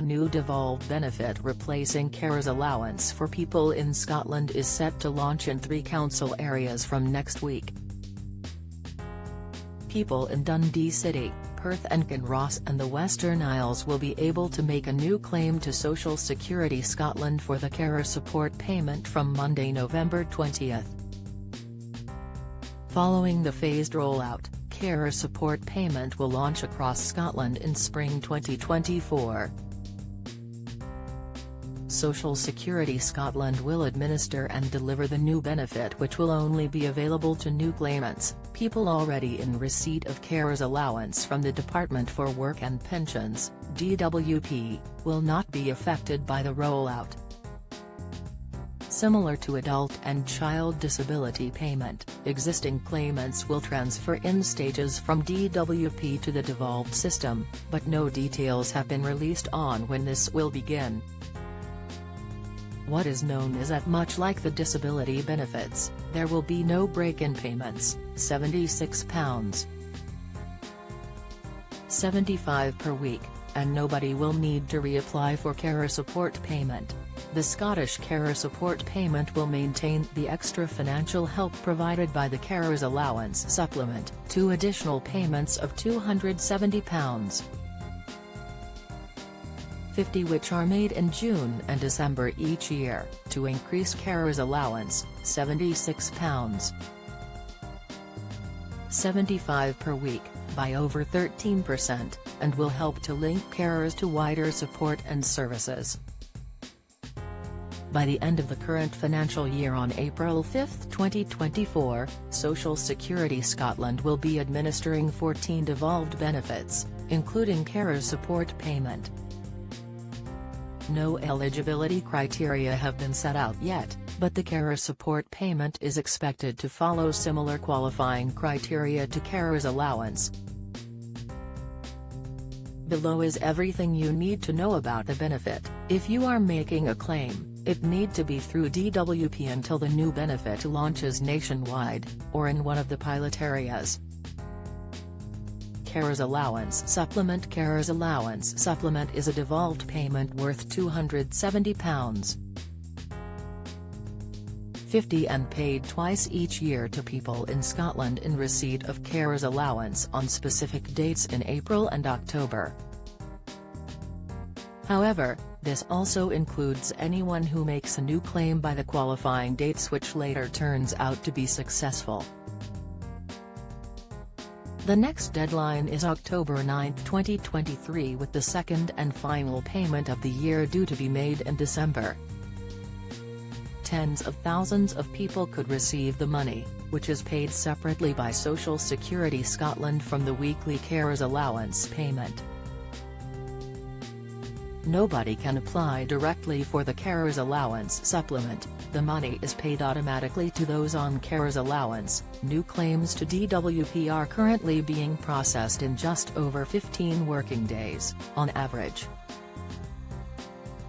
A new devolved benefit replacing carers allowance for people in Scotland is set to launch in 3 council areas from next week. People in Dundee City, Perth and Kinross and the Western Isles will be able to make a new claim to Social Security Scotland for the carer support payment from Monday, November 20th. Following the phased rollout, carer support payment will launch across Scotland in spring 2024. Social Security Scotland will administer and deliver the new benefit, which will only be available to new claimants. People already in receipt of carers allowance from the Department for Work and Pensions (DWP) will not be affected by the rollout. Similar to adult and child disability payment, existing claimants will transfer in stages from DWP to the devolved system, but no details have been released on when this will begin. What is known is that, much like the disability benefits, there will be no break-in payments, £76.75 per week, and nobody will need to reapply for carer support payment. The Scottish carer support payment will maintain the extra financial help provided by the carers allowance supplement, 2 additional payments of £270.50 which are made in June and December each year, to increase carers allowance, £76.75 per week, by over 13%, and will help to link carers to wider support and services. By the end of the current financial year on April 5, 2024, Social Security Scotland will be administering 14 devolved benefits, including carer support payment. No eligibility criteria have been set out yet, but the carer support payment is expected to follow similar qualifying criteria to carers allowance. Below is everything you need to know about the benefit. If you are making a claim, it need to be through DWP until the new benefit launches nationwide, or in one of the pilot areas. Carers Allowance Supplement. Carers Allowance Supplement is a devolved payment worth £270.50 and paid twice each year to people in Scotland in receipt of carers allowance on specific dates in April and October. However, this also includes anyone who makes a new claim by the qualifying dates which later turns out to be successful. The next deadline is October 9, 2023, with the second and final payment of the year due to be made in December. Tens of thousands of people could receive the money, which is paid separately by Social Security Scotland from the weekly carers allowance payment. Nobody can apply directly for the carers allowance supplement. The money is paid automatically to those on carers allowance. New claims to DWP are currently being processed in just over 15 working days, on average.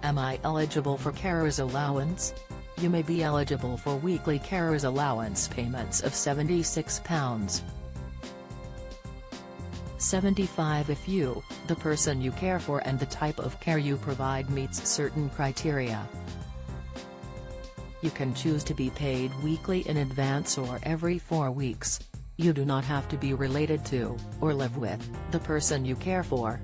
Am I eligible for carers allowance? You may be eligible for weekly carers allowance payments of £76.75 if you, the person you care for and the type of care you provide meets certain criteria. You can choose to be paid weekly in advance or every 4 weeks. You do not have to be related to, or live with, the person you care for.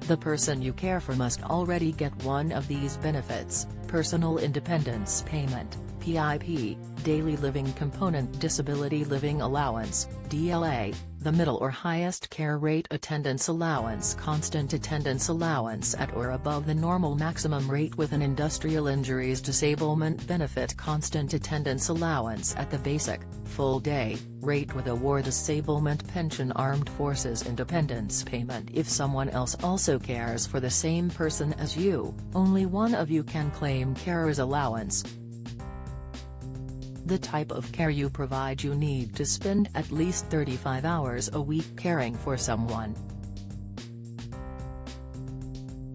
The person you care for must already get one of these benefits: Personal Independence Payment, PIP, Daily Living Component Disability Living Allowance, DLA, the middle or highest care rate attendance allowance, constant attendance allowance at or above the normal maximum rate with an industrial injuries disablement benefit, constant attendance allowance at the basic, full day, rate with a war disablement pension, armed forces independence payment. If someone else also cares for the same person as you, only one of you can claim carers allowance. The type of care you provide: you need to spend at least 35 hours a week caring for someone.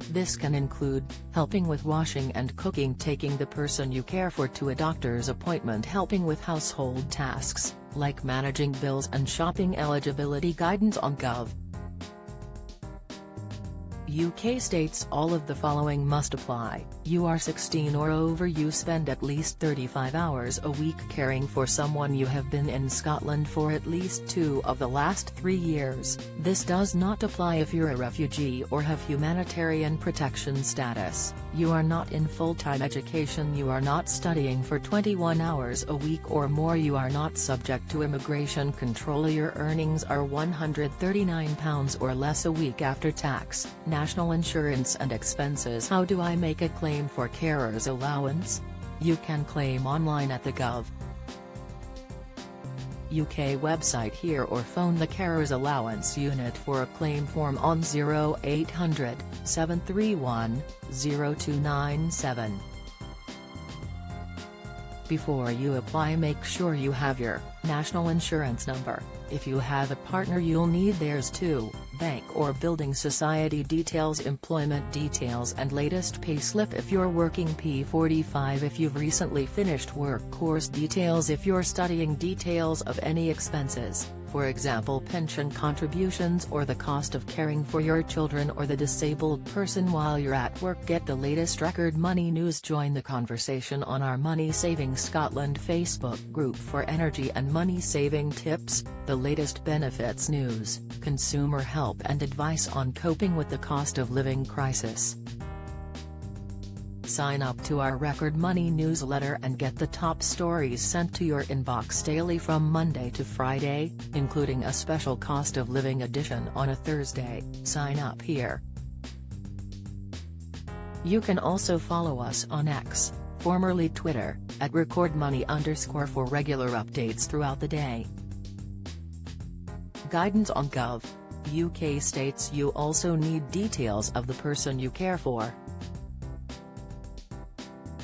This can include, helping with washing and cooking, taking the person you care for to a doctor's appointment, helping with household tasks, like managing bills and shopping. Eligibility guidance on Gov. UK states all of the following must apply: you are 16 or over, you spend at least 35 hours a week caring for someone, you have been in Scotland for at least 2 of the last 3 years. This does not apply if you're a refugee or have humanitarian protection status, you are not in full-time education, you are not studying for 21 hours a week or more, you are not subject to immigration control, your earnings are £139 or less a week after tax, national insurance and expenses. How do I make a claim for carers allowance? You can claim online at the Gov. UK website here or phone the Carers Allowance Unit for a claim form on 0800 731 0297. Before you apply, make sure you have your national insurance number. If you have a partner, you'll need theirs too, bank or building society details, employment details and latest payslip if you're working, P45 if you've recently finished work, course details if you're studying, details of any expenses, for example pension contributions or the cost of caring for your children or the disabled person while you're at work. Get the latest record money news. Join the conversation on our Money Saving Scotland Facebook group for energy and money saving tips, the latest benefits news, consumer help and advice on coping with the cost of living crisis. Sign up to our Record Money newsletter and get the top stories sent to your inbox daily from Monday to Friday, including a special cost of living edition on a Thursday. Sign up here. You can also follow us on X, formerly Twitter, at recordmoney_ for regular updates throughout the day. Guidance on Gov. UK states you also need details of the person you care for.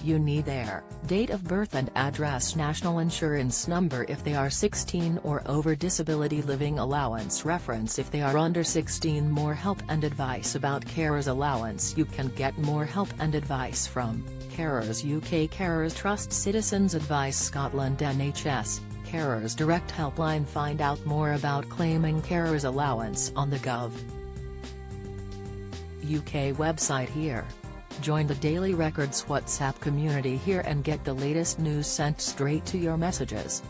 You need their date of birth and address, national insurance number if they are 16 or over, disability living allowance reference if they are under 16, more help and advice about Carers Allowance. You can get more help and advice from Carers UK, Carers Trust, Citizens Advice Scotland, NHS, Carers Direct Helpline. Find out more about claiming Carers Allowance on the Gov. UK website here. Join the Daily Records WhatsApp community here and get the latest news sent straight to your messages.